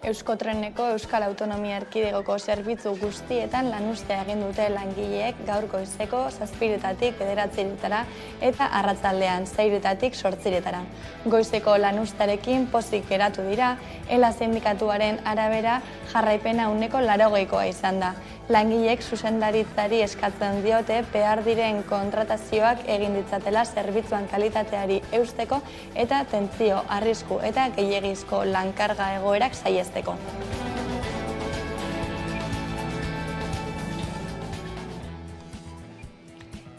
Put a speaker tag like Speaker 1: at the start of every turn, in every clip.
Speaker 1: Euskotreneko Euskal Autonomia Erkidegoko zerbitzu guztietan lanuztea egin dute langileek gaur goizeko 7:00 9:00 eta arratsaldean 6:00 8:00. Goizeko lanuztearekin pozik geratu dira, ELA sindikatuaren arabera jarraipena 80%koa izan da. Langileek zuzendaritzari eskatzen diote behar diren kontratazioak egin ditzatela zerbitzuan kalitateari eusteko eta tentsio, arrisku eta gehiegizko lankarga egoerak saihesteko.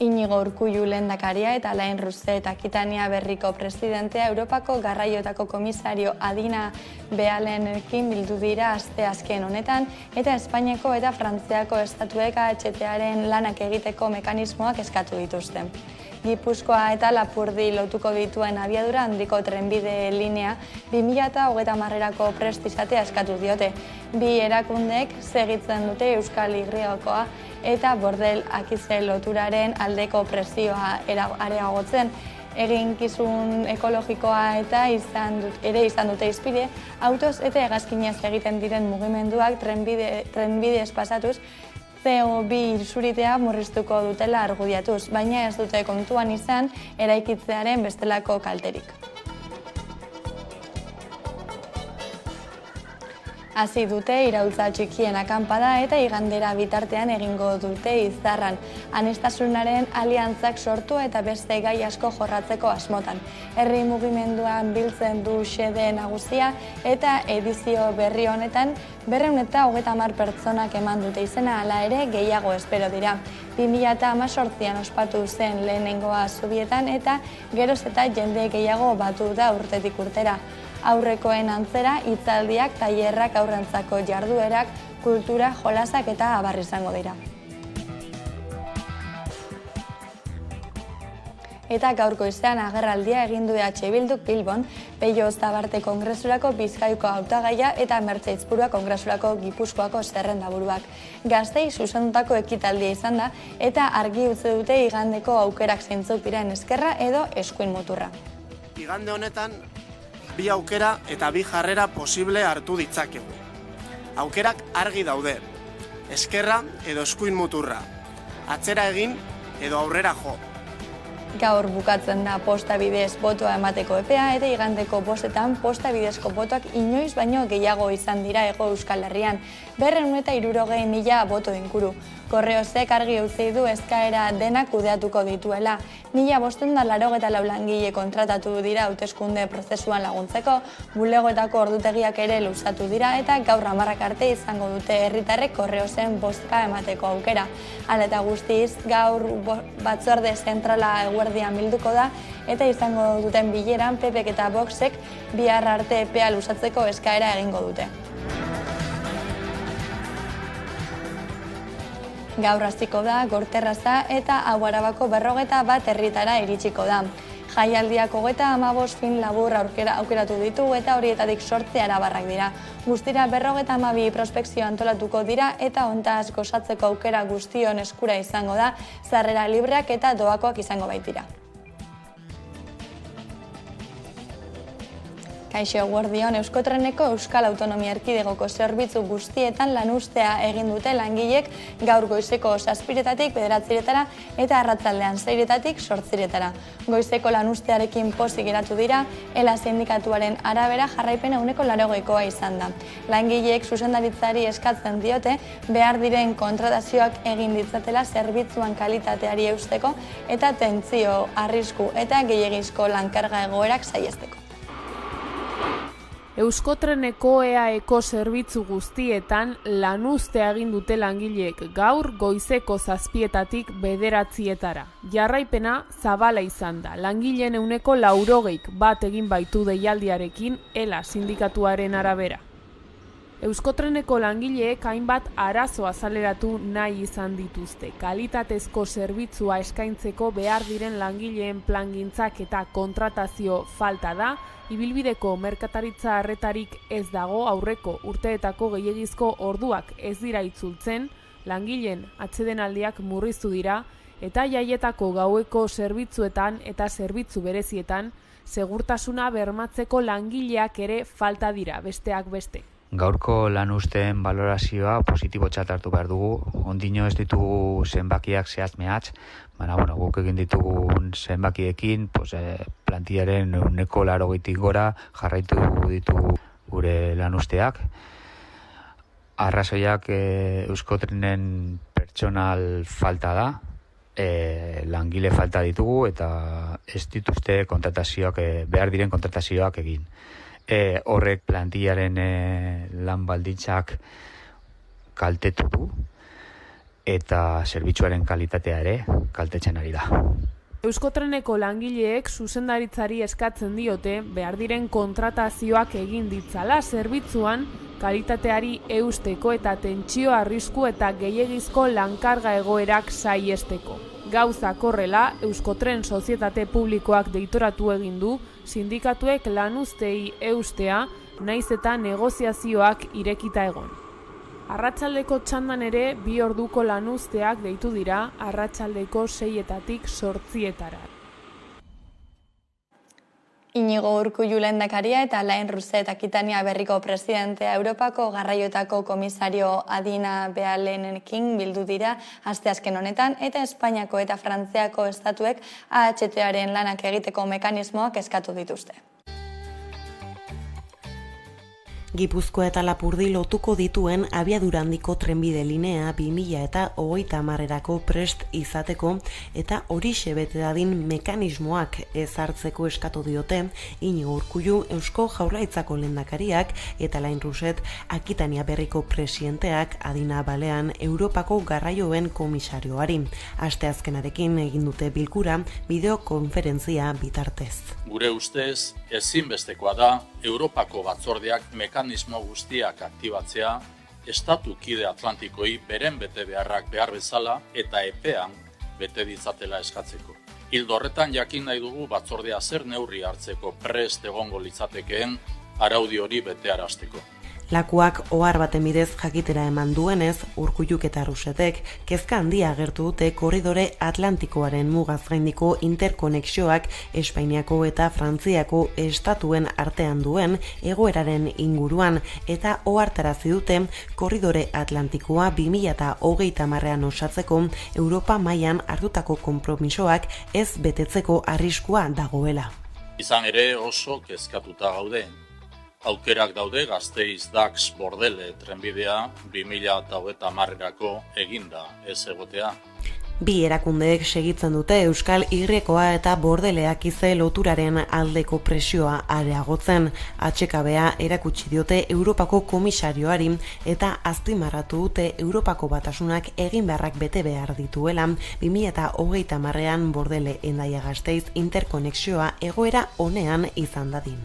Speaker 1: Iñigo Urkullu lehendakaria eta Alain Rousset eta Akitania Berriko presidentea Europako Garraioetako komisario Adina Bealenekin bildu dira asteazken honetan eta Espainiako eta Frantziako estatuek AHTaren lanak egiteko mekanismoak eskatu dituzte. Gipuzkoa eta Lapurdi lotuko dituen abiadura handiko trenbide linea 2030erako prest izatea eskatu diote. Bi erakundeek segitzen dute Euskal Herrikoa eta Bordel-Akize loturaren aldeko presioa areagotzen. Eginkizun ekologikoa eta izan dute hizpide, autoz eta hegazkinez egiten diren mugimenduak trenbidez pasatuz, CO2 isuritea murriztuko dutela argudiatuz, baina ez dute kontuan izan eraikitzearen bestelako kalterik. Hasi dute iraultza txikien akanpada eta igandera bitartean egingo dute Izarran. Aniztasunaren aliantzak sortu eta beste gai asko jorratzeko asmotan. Herri mugimenduan biltzen du xede nagusia eta edizio berri honetan 230 pertsonak eman dute izena, hala ere gehiago espero dira. 2018an ospatu zen lehenengoa Zubietan eta geroz eta jende gehiago batu da urtetik urtera. Aurrekoen antzera, hitzaldiak, tailerrak, aurrentzako jarduerak, kultura, jolasak eta abar izango dira. Eta gaurko izan agerraldia egin du EH Bilduk Bilbon, Pello Zabarte Kongresurako Bizkaiko hautagaia eta Mertxe Itzburua Kongresurako Gipuzkoako zerrendaburuak. Gaztei zuzendutako ekitaldia izan da eta argi utzi dute igandeko aukerak zeintzuk diren ezkerra edo eskuin muturra.
Speaker 2: Igande honetan, bi aukera eta bi jarrera posible hartu ditzakegu. Aukerak argi daude, eskerra edo eskuin muturra, atzera egin edo aurrera jo.
Speaker 1: Gaur bukatzen da posta bidez botoa emateko epea eta igandeko 5etan posta bidezko botoak inoiz baino gehiago izan dira Hego Euskal Herrian, 260.000 boto inguru. Korreozek argi utzi du eskaera denak kudeatuko dituela. 1584 langile kontratatu dira hauteskunde prozesuan laguntzeko, bulegoetako ordutegiak ere luzatu dira eta gaur 10 arte izango dute herritarrek Korreozen bozka emateko aukera. Hala eta guztiz, gaur batzorde zentrala eguerdian bilduko da eta izango duten bileran PPek eta Voxek bihar arte epea luzatzeko eskaera egingo dute. Gaur hasiko da Gorterraza eta Hau Arabako 51 herritara iritsiko da. Jaialdiak 35 film labur aukeratu ditu eta horietatik 8 arabarrak dira. Guztira 52 prospekzio antolatuko dira eta hontaz gozatzeko aukera guztion eskura izango da, sarrera libreak eta doakoak izango baitira. Kaixo eguerdion, Euskotreneko Euskal Autonomia Erkidegoko zerbitzu guztietan lanuztea egin dute langileek gaur goizeko 7:00 9:00 eta arratsaldean 6:00 8:00. Goizeko lanuztearekin pozik geratu dira, ELA sindikatuaren arabera jarraipena 80%koa izan da. Langileek zuzendaritzari eskatzen diote behar diren kontratazioak egin ditzatela zerbitzuan kalitateari eusteko eta tentsio, arrisku eta gehiegizko lankarga egoerak saihesteko.
Speaker 3: Euskotreneko EAeko zerbitzu guztietan lanuztea egin dute langileek gaur goizeko 7:00 9:00. Jarraipena zabala izan da. Langileen 80%k bat egin baitu deialdiarekin ELA sindikatuaren arabera. Euskotreneko langileek hainbat arazo azaleratu nahi izan dituzte. Kalitatezko zerbitzua eskaintzeko behar diren langileen plangintzak eta kontratazio falta da, ibilbideko merkataritza arretarik ez dago, aurreko urteetako gehiegizko orduak ez dira itzultzen, langileen atsedenaldiak murriztu dira eta jaietako gaueko zerbitzuetan eta zerbitzu berezietan segurtasuna bermatzeko langileak ere falta dira, besteak beste.
Speaker 4: Gaurko lanuzteen balorazioa positibotzat hartu behar dugu. Ondino ez ditugu zenbakiak zehaz mehatz, baina guk egin ditugun zenbakiekin plantillaren 80% gora jarraitu ditugu gure lanuzteak. Arrazoiak Euskotrenen pertsonal falta da, langile falta ditugu eta ez dituzte kontratazioak, behar diren kontratazioak egin. Horrek plantillaren lan baldintzak kaltetu du eta zerbitzuaren kalitatea ere kaltetzen ari da.
Speaker 3: Euskotreneko langileek zuzendaritzari eskatzen diote behar diren kontratazioak egin ditzala zerbitzuan kalitateari eusteko eta tentsio arrisku eta gehiegizko lankarga egoerak saihesteko. Gauzak horrela, Euskotren sozietate publikoak deitoratu egin du sindikatuek lanuztei eustea, naiz eta negoziazioak irekita egon. Arratsaldeko txandan ere 2 orduko lanuzteak deitu dira arratsaldeko 6-etatik 8-etara.
Speaker 1: Inigo Urkullu lehendakaria eta Alain Rousset Akitania berriko presidentea Europako garraioetako komisario Adina Bealenekin bildu dira asteazken honetan eta Espainiako eta Frantziako estatuek AHT-aren lanak egiteko mekanismoak eskatu dituzte.
Speaker 5: Gipuzkoa eta Lapurdi lotuko dituen abiadura handiko trenbide linea 2030erako prest izateko eta horixe bete dadin mekanismoak ezartzeko eskatu diote Inigo Urkullu Eusko Jaurlaritzako lehendakariak eta Alain Rousset Akitania berriko presidenteak Adina Balean Europako garraioen komisarioari. Asteazkenarekin egin dute bilkura bideokonferentzia bitartez.
Speaker 6: Gure ustez, ezinbestekoa da Europako batzordeak mekanismo guztiak aktibatzea, estatu kide Atlantikoi beren bete beharrak behar bezala eta epean bete ditzatela eskatzeko. Ildo horretan jakin nahi dugu batzordea zer neurri hartzeko prest egongo litzatekeen araudi hori betearazteko.
Speaker 5: Lakuak ohar baten bidez jakitera eman duenez, Urkulluk eta Roussetek kezka handia agertu dute korridore Atlantikoaren mugaz gaindiko interkonexioak Espainiako eta Frantziako estatuen artean duen egoeraren inguruan eta ohartarazi dute korridore Atlantikoa 2030ean osatzeko Europa mailan hartutako konpromisoak ez betetzeko arriskua dagoela.
Speaker 6: Izan ere oso kezkatuta gaude. Aukerak daude Gasteiz-Dax Bordele trenbidea 2030erako eginda ez egotea.
Speaker 5: Bi erakundeek segitzen dute Euskal Irrekoa eta Bordeleak ize loturaren aldeko presioa areagotzen. HKBA erakutsi diote Europako komisarioari eta azpimarratu dute Europako batasunak egin beharrak bete behar dituela 2030ean Bordele-Hendaia Gasteiz interkonexioa egoera onean izan dadin.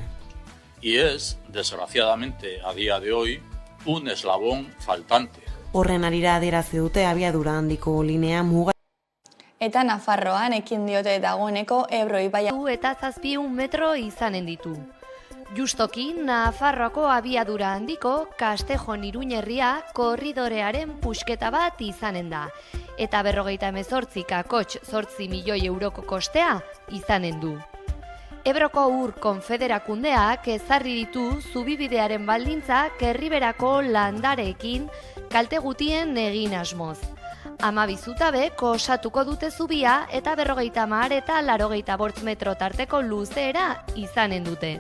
Speaker 6: Y es, desgraciadamente, a día de hoy, un eslabón faltante.
Speaker 5: Horren arira adierazi dute abiadura handiko linea muga.
Speaker 1: Eta Nafarroan ekin diote dagoeneko Ebro ibaia
Speaker 7: eta 700 metro izanen ditu. Justoki, Nafarroako abiadura handiko Castejon-Iruñerria korridorearen pusketa bat izanen da. Eta 58 kakotx 8 milioi euroko kostea izanen du. Ebroko Ur Konfederakundeak ezarri ditu zubibidearen baldintzak Erriberako landareekin kalte gutien egin asmoz. 12 zutabek osatuko dute zubia eta 50 eta 85 metro tarteko luzeera izanen dute.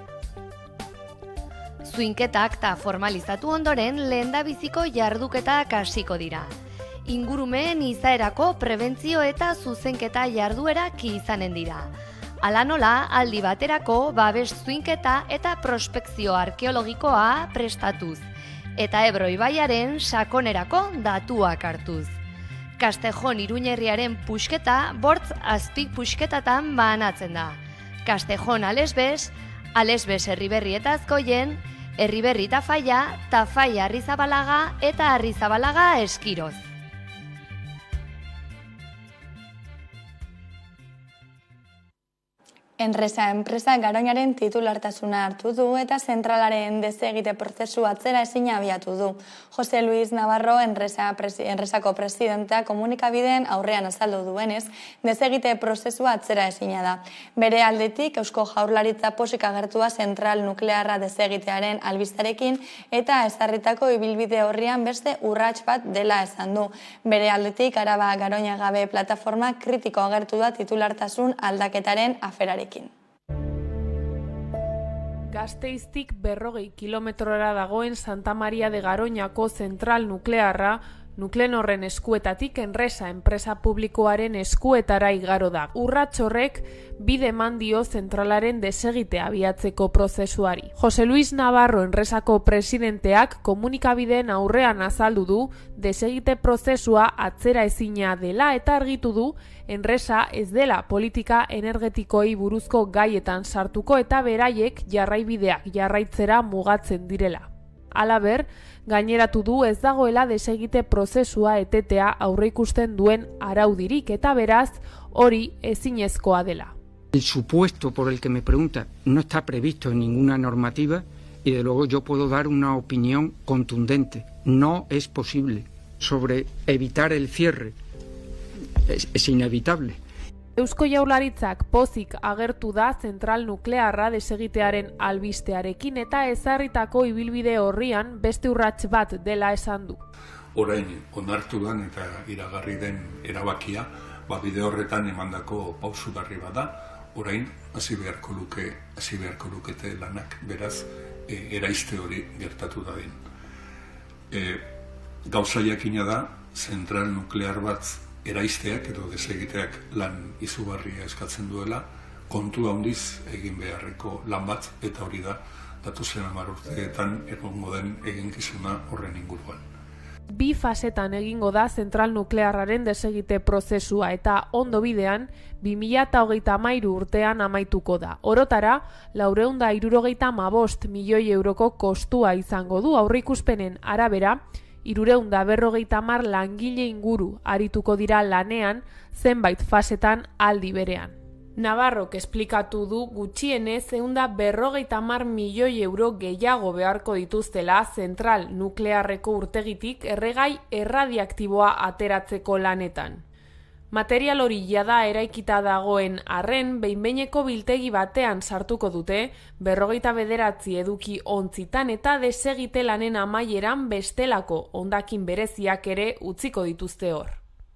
Speaker 7: Zuinketak ta formalizatu ondoren lehendabiziko jarduketak hasiko dira. Ingurumen izaerako prebentzio eta zuzenketa jarduerak izanen dira. Hala nola, aldi baterako babes zuinketa eta prospekzio arkeologikoa prestatuz, eta Ebro ibaiaren sakonerako datuak hartuz. Castejon-Iruñerriaren pusketa bortz azpik pusketatan banatzen da. Castejon-Alesbes, Alesbes Erriberri eta Azkoien, Erriberri Tafaia, Tafaia Arrizabalaga eta Arrizabalaga Eskiroz.
Speaker 1: Enresa enpresa Garoñaren titulartasuna hartu du eta zentralaren desegite prozesu atzera ezina abiatu du. Jose Luis Navarro enresako presidentea komunikabideen aurrean azaldu duenez, desegite prozesua atzera ezina da. Bere aldetik Eusko Jaurlaritza pozik agertua zentral nuklearra desegitearen albistarekin eta ezarritako ibilbide horrian beste urrats bat dela esan du. Bere aldetik Araba Garoña gabe plataforma kritiko agertu da titulartasun aldaketaren aferari.
Speaker 3: Gasteiztik 40 kilometrora dagoen Santa Maria de Garoñako zentral nuklearra Nuklenorren eskuetatik Enresa enpresa publikoaren eskuetara igaro da. Urrats horrek bide eman dio zentralaren desegite abiatzeko prozesuari. Jose Luis Navarro Enresako presidenteak komunikabideen aurrean azaldu du desegite prozesua atzera ezina dela eta argitu du Enresa ez dela politika energetikoei buruzko gaietan sartuko eta beraiek jarraibideak jarraitzera mugatzen direla. Halaber, gaineratu du ez dagoela desegite prozesua etetea aurreikusten duen araudirik eta beraz hori ezinezkoa dela.
Speaker 8: El supuesto por el que me pregunta no está previsto en ninguna normativa y de luego yo puedo dar una opinión contundente. No es posible. Sobre evitar el cierre. Es inevitable.
Speaker 3: Eusko Jaurlaritzak pozik agertu da zentral nuklearra desegitearen albistearekin eta ezarritako ibilbide horrian beste urrats bat dela esan du.
Speaker 9: Orain onartu den eta iragarri den erabakia, bide horretan emandako pausugarri bada, orain hasi beharko lukete lanak, beraz eraiste hori gertatu dadin. Gauza jakina da, zentral nuklear bat eraisteak edo desegiteak lan izugarria eskatzen duela, kontu handiz egin beharreko lan bat, eta hori da, datozen 10 urteetan egongo den eginkizuna horren inguruan.
Speaker 3: 2 fasetan egingo da zentral nuklearraren desegite prozesua eta ondo bidean 2033 urtean amaituko da. Orotara, 475 milioi euroko kostua izango du aurreikuspenen arabera, 350 langile inguru arituko dira lanean zenbait fasetan aldi berean. Navarrok esplikatu du gutxienez 150 milioi euro gehiago beharko dituztela zentral nuklearreko urtegitik erregai erradiaktiboa ateratzeko lanetan. Material hori jada eraikita dagoen arren, behin-behineko biltegi batean sartuko dute, 49 eduki ontzitan eta desegite lanen amaieran bestelako hondakin bereziak ere utziko dituzte hor.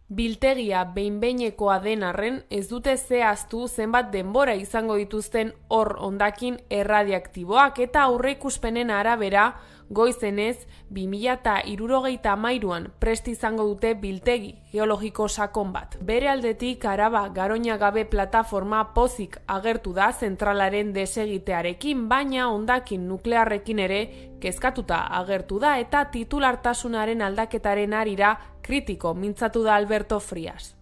Speaker 3: Biltegia behin-behinekoa den arren, ez dute zehaztu zenbat denbora izango dituzten hor hondakin erradiaktiboak eta aurreikuspenen arabera, goizenez 2033an prest izango dute biltegi geologiko sakon bat. Bere aldetik Araba Garoña gabe plataforma pozik agertu da zentralaren desegitearekin, baina hondakin nuklearrekin ere kezkatuta agertu da eta titulartasunaren aldaketaren arira kritiko mintzatu da Alberto Frias.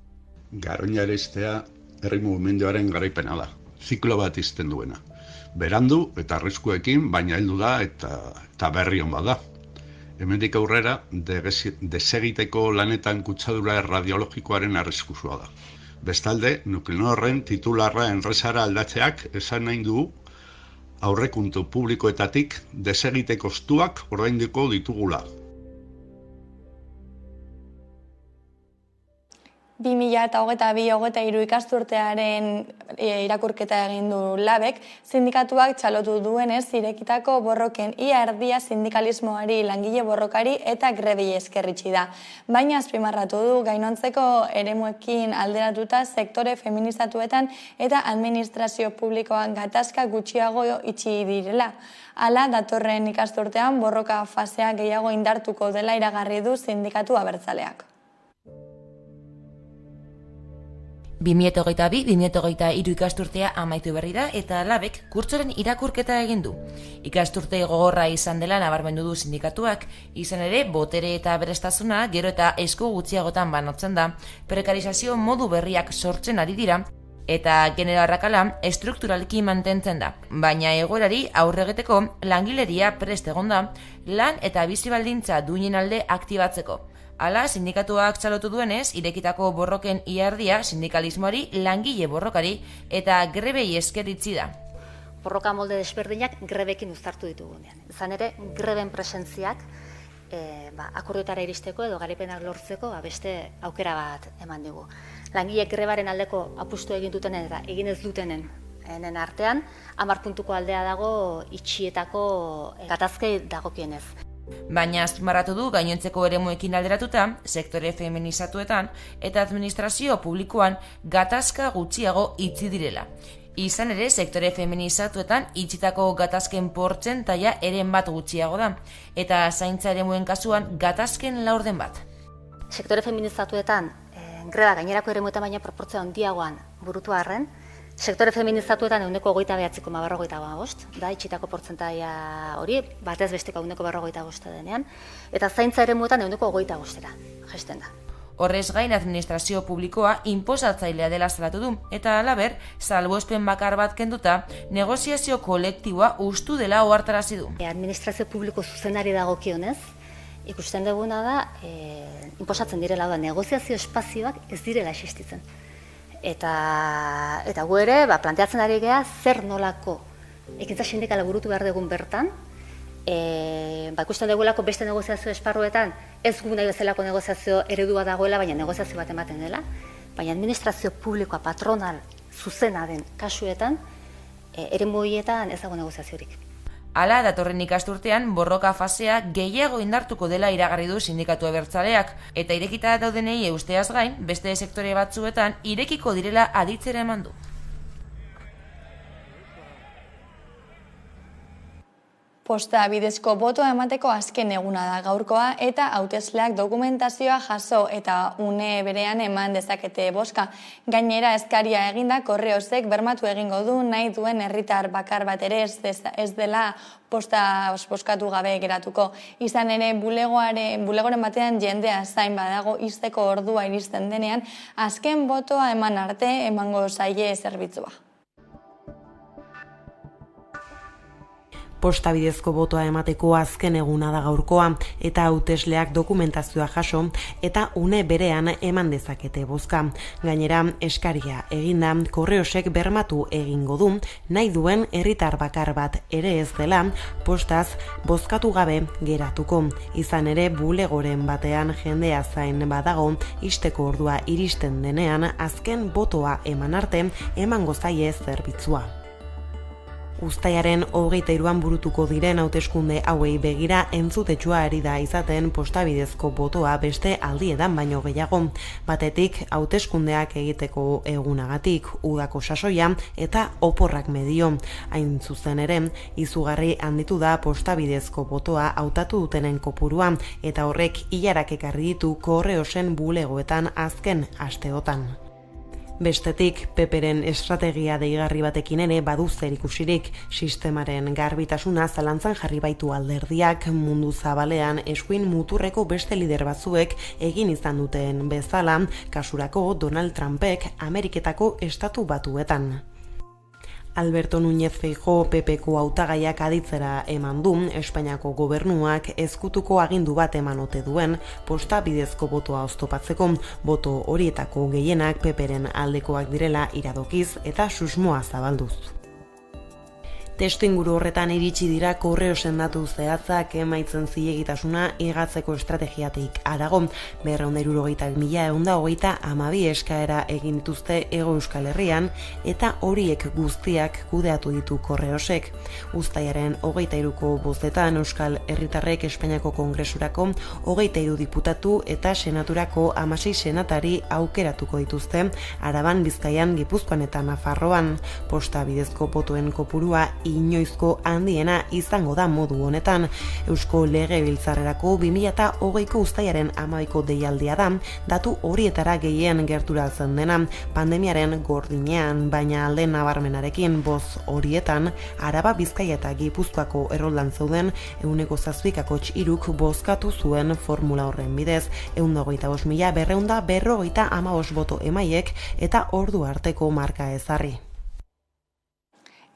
Speaker 10: Garoña eraistea herri mugimenduaren garaipena da, ziklo bat izten duena. Berandu eta arriskuekin, baina heldu da eta berri on bada. Hemendik aurrera, desegiteko lanetan kutsadura radiologikoaren arriskuzua da. Bestalde, Nuklenorren titularra Enresara aldatzeak esan nahi du aurrekontu publikoetatik desegite kostuak ordainduko ditugula.
Speaker 1: 2022-2023 ikasturtearen irakurketa egin du Labek, sindikatuak txalotu duenez irekitako borroken ia erdia sindikalismoari, langile borrokari eta grebi eskerritsi da. Baina azpimarratu du gainontzeko eremuekin alderatuta sektore feminizatuetan eta administrazio publikoan gatazka gutxiago itxi direla. Hala, datorren ikasturtean borroka fasea gehiago indartuko dela iragarri du sindikatu abertzaleak.
Speaker 11: 2022-2023 ikasturtea amaitu berri da eta Labek kurtsoren irakurketa egin du. Ikasturte gogorra izan dela nabarmendu du sindikatuak, izan ere botere eta aberastasuna gero eta esku gutxiagotan banatzen da, prekarizazio modu berriak sortzen ari dira eta genero arrakala estrukturalki mantentzen da. Baina egoerari aurre egiteko langileria prest egon da lan eta bizi baldintza duinen alde aktibatzeko. Hala, sindikatuak txalotu duenez, irekitako borroken iardia sindikalismoari, langile borrokari eta grebei esker itzi da.
Speaker 12: Borroka molde desberdinak grebekin uztartu ditugunean. Izan ere, greben presentziak akordioetara iristeko edo garaipenak lortzeko beste aukera bat eman digu. Langileek grebaren aldeko apustu egin dutenen eta egin ez dutenen artean, 10 puntuko aldea dago itxietako gatazkei dagokienez.
Speaker 11: Baina azpimarratu du gainontzeko eremuekin alderatuta, sektore feminizatuetan eta administrazio publikoan gatazka gutxiago itzi direla. Izan ere, sektore feminizatuetan itxitako gatazken portzentaia eren bat gutxiago da, eta zaintza eremuen kasuan gatazken laurden bat.
Speaker 12: Sektore feminizatuetan greba gainerako eremuetan baina proportzio handiagoan burutu arren, sektore feminizatuetan 29,45 da itxitako portzentaia hori, batez besteko 29,45 denean, eta zaintza eremuetan 25%ra jaisten da.
Speaker 11: Horrez gain, administrazio publikoa inposatzailea dela salatu du, eta halaber, salbuespen bakar bat kenduta, negoziazio kolektiboa ustu dela ohartarazi du.
Speaker 12: Administrazio publiko zuzenari dagokionez, ikusten duguna da, inposatzen direla da, negoziazio espazioak ez direla existitzen. Eta gu ere, planteatzen ari geha, zer nolako ekintza sindikala burutu behar dugun bertan, ikusten dugulako beste negoziazio esparruetan, ez gu nahi bezalako negoziazio eredua dagoela, baina negoziazio bat ematen dela, baina administrazio publikoa patronal zuzena den kasuetan, eremu horietan ez dago negoziaziorik.
Speaker 11: Hala, datorren ikasturtean, borroka fasea gehiago indartuko dela iragarri du sindikatu abertzaleak, eta irekita daudenei eusteaz gain, beste sektore batzuetan irekiko direla aditzera eman du.
Speaker 1: Posta bidezko botoa emateko azken eguna da gaurkoa eta hautesleak dokumentazioa jaso eta une berean eman dezakete bozka. Gainera eskaria eginda Korreosek bermatu egingo du nahi duen herritar bakar bat ere ez dela posta bozkatu gabe geratuko. Izan ere bulegoren batean jendea zain badago izteko ordua iristen denean, azken botoa eman arte emango zaie zerbitzua.
Speaker 5: Posta bidezko botoa emateko azken eguna da gaurkoa eta hautesleak dokumentazioa jaso eta une berean eman dezakete bozka. Gainera, eskaria eginda Korreosek bermatu egingo du nahi duen herritar bakar bat ere ez dela postaz bozkatu gabe geratuko. Izan ere, bulegoren batean jendea zain badago isteko ordua iristen denean azken botoa eman arte emango zaie zerbitzua. Uztailaren 23an burutuko diren hauteskunde hauei begira entzutetsua ari da izaten posta bidezko botoa beste aldiedan baino gehiago. Batetik hauteskundeak egiteko egunagatik, udako sasoia eta oporrak medio. Hain zuzen ere, izugarri handitu da posta bidezko botoa hautatu dutenen kopurua eta horrek ilarak ekarri ditu Korreosen bulegoetan azken asteotan. Bestetik, Peperen estrategia deigarri batekin ere badu zerikusirik, sistemaren garbitasuna zalantzan jarri baitu alderdiak mundu zabalean eskuin muturreko beste lider batzuek egin izan duten bezala, kasurako Donald Trumpek Ameriketako estatu batuetan. Alberto Núñez Feijóo PPko hautagaiak aditzera eman du, Espainiako gobernuak ezkutuko agindu bat eman ote duen posta bidezko botoa oztopatzeko, boto horietako gehienak Peperen aldekoak direla iradokiz eta susmoa zabalduz. Testuinguru horretan iritsi dira Korreosen datu zehatzak emaitzen zilegitasuna igatzeko estrategiatik harago, 272.132 eskaera egin dituzte Hego Euskal Herrian eta horiek guztiak kudeatu ditu Korreosek. Uztailaren 23ko bozetan Euskal Herritarrek Espainiako Kongresurako 23 diputatu eta senaturako 16 senatari aukeratuko dituzte Araban, Bizkaian, Gipuzkoan eta Nafarroan. Posta bidezko botoen kopurua inoizko handiena izango da modu honetan. Eusko Legebiltzarrerako 2020ko uztailaren 12ko deialdia da, datu horietara gehien gerturatzen dena, pandemiaren gordinean, baina alde nabarmenarekin boz horietan, Araba, Bizkaia eta Gipuzkoako erroldan zeuden 7,3% bozkatu zuen formula horren bidez, 125.255 boto emaiek eta ordu arteko marka ezarri.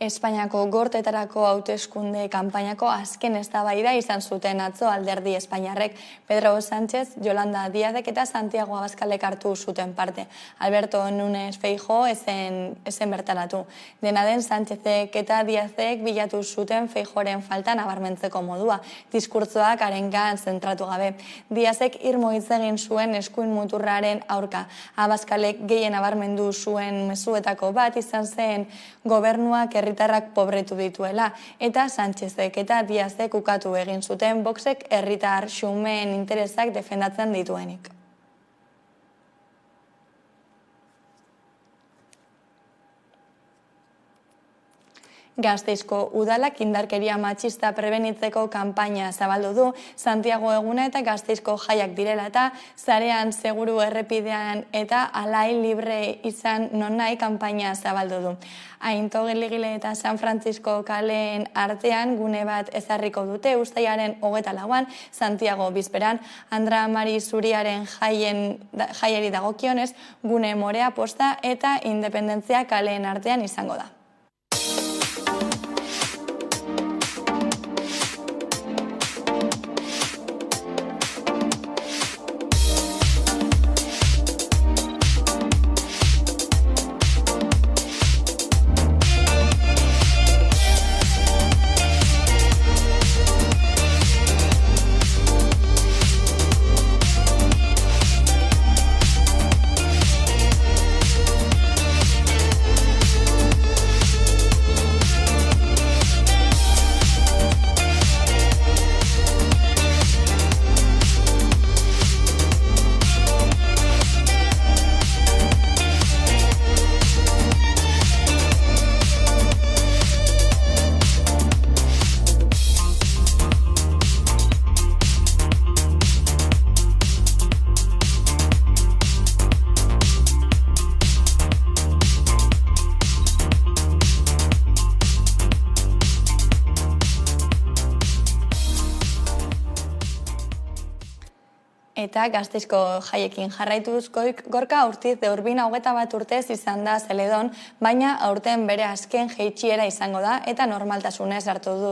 Speaker 1: Espainiako gorteetarako hauteskunde kanpainako azken eztabaida izan zuten atzo Alderdi Espainiarrek. Pedro Sánchez, Yolanda Díazek eta Santiago Abascalek hartu zuten parte. Alberto Núñez Feijóo ezen bertaratu. Dena den, Sánchezek eta Díazek bilatu zuten Feijóoren falta nabarmentzeko modua, diskurtzoak harengan zentratu gabe. Díazek irmo hitz egin zuen eskuin muturraren aurka. Abascalek gehien nabarmendu zuen mezuetako bat izan zen gobernuak herritarrak pobretu dituela, eta Sánchezek eta Díazek ukatu egin zuten Voxek herritar xumeen interesak defendatzen dituenik. Gasteizko udalak indarkeria matxista prebenitzeko kanpaina zabaldu du, Santiago eguna eta Gasteizko jaiak direla eta zarean seguru errepidean eta alai libre izan nonai kanpaina zabaldu du. Ainto Geligile eta San Francisco kaleen artean gune bat ezarriko dute uztailaren 24an Santiago bizperan. Andra Mari Zuriaren jaieri dagokionez gune Morea Posta eta Independentzia kaleen artean izango da. Eta Gasteizko jaiekin jarraituz, Gorka Urtiz de Urbina 21 urtez izan da Zeledon, baina aurten bere azken jeitsiera izango da eta normaltasunez hartu du.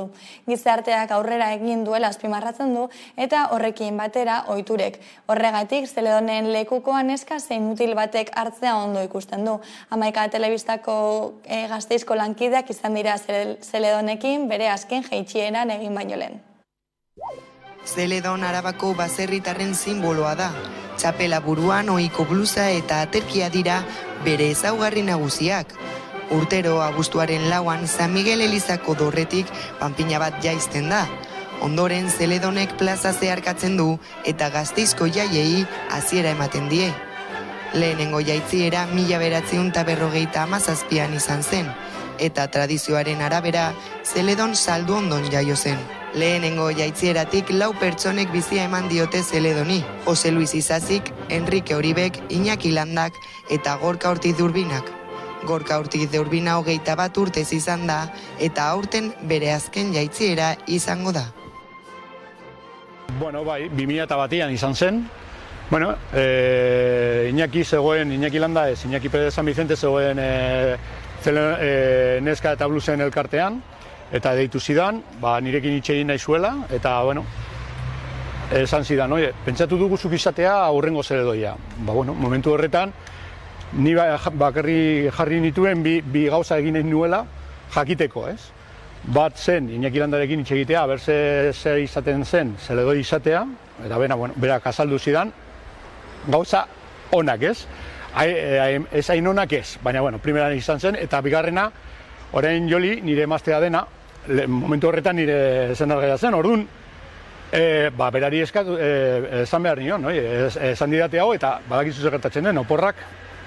Speaker 1: Gizarteak aurrera egin duela azpimarratzen du eta horrekin batera ohiturek. Horregatik Zeledonen lekukoa neska zein mutil batek hartzea ondo ikusten du. 11 telebistako Gasteizko lankideak izan dira Zeledonekin bere azken jeitsieran egin baino lehen.
Speaker 13: Zeledon Arabako baserritarren sinboloa da. Txapela buruan ohiko blusa eta aterkia dira bere ezaugarri nagusiak. Urtero abuztuaren 4an San Miguel Elizako dorretik panpina bat jaizten da. Ondoren Zeledonek plaza zeharkatzen du eta Gasteizko jaiei hasiera ematen die. Lehenengo jaitziera 1957an izan zen, eta tradizioaren arabera Zeledon Salduondon jaio zen. Lehenengo jaitzieratik 4 pertsonek bizia eman diote Zeledoni, Jose Luis Izazik, Enrique Oribek, Iñaki Landak eta Gorka Urtiz de Urbinak. Gorka Urtiz de Urbina 21 urtez izan da eta aurten bere azken jaitziera izango da.
Speaker 14: Bueno, bai, 2001an izan zen. Bueno, Iñaki Landa ez, Iñaki Pérez San Vicente zegoen neska eta blusen elkartean, eta deitu zidan, nirekin hitz egin nahi zuela, eta, bueno, esan zidan, pentsatu dugu zuk izatea aurrengo Zeledoia. Momentu horretan, ni bakarri jarri nituen bi gauza egin nahi nuela jakiteko, ez? Bat zen, Iñaki Landarekin hitz egitea, ber zer izaten zen Zeledoi izatea, eta berak azaldu zidan, gauza onak, ez? Ez hain onak ez, baina, primeran izan zen, eta bigarrena, orain Joli, nire emaztea dena, momentu horretan nire zenargaia zen, orduan, berari esan behar nion, esan didate hau, eta badakizu zer gertatzen den, oporrak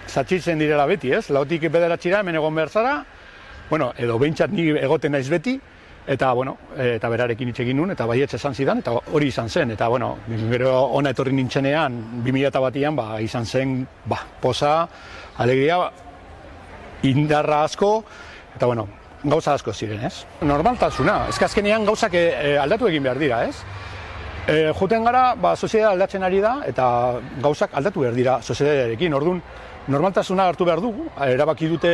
Speaker 14: zatxitzen direla beti, ez? Lautik bederatxira, hemen egon behar zara, edo behintzat ni egoten naiz beti, eta, eta berarekin hitz egin nun, eta baietz esan zidan, eta hori izan zen, eta, gero ona etorri nintzenean, 2001an, izan zen, poza, alegria, indarra asko, eta, gauza asko ziren, ez? Normaltasuna, ez azkenean gauzak aldatu egin behar dira, ez? Joten gara, soziedad aldatzen ari da, eta gauzak aldatu behar dira soziedadarekin, orduan, normaltasuna hartu behar dugu, erabaki dute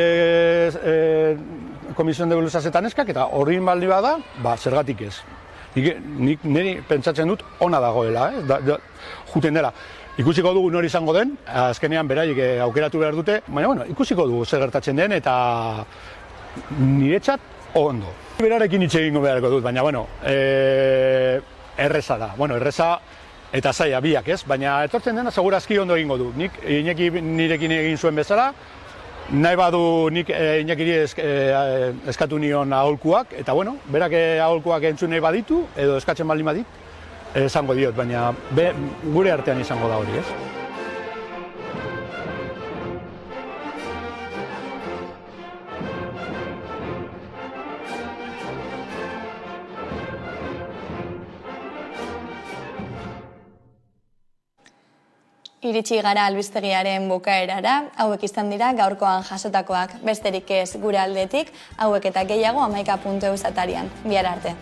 Speaker 14: Komisioen de Beluzazetan eskak, eta hori maldi bada, zergatik ez. Nik niri pentsatzen dut ona dagoela, juten dela. Ikusiko dugu nori izango den, azkenean beraiek aukeratu behar dute, baina ikusiko dugu zer gertatzen den, eta niretzat ondo. Berarekin hitz egingo beharko dut, baina erreza da. Erreza eta zaila biak ez, baina etortzen dena segurazki ondo egingo du. Nik Iñaki nirekin egin zuen bezala, nahi badu nik Iñakiri eskatu nion aholkuak, eta berak aholkuak entzun nahi baditu, edo eskatzen baldin badit, esango diot, baina gure artean izango da hori, ez?
Speaker 1: Iritsi gara albistegiaren bukaerara, hauek izan dira gaurkoan jasotakoak, besterik ez gure aldetik, hauek eta gehiago 11.eus atarian. Bihar arte.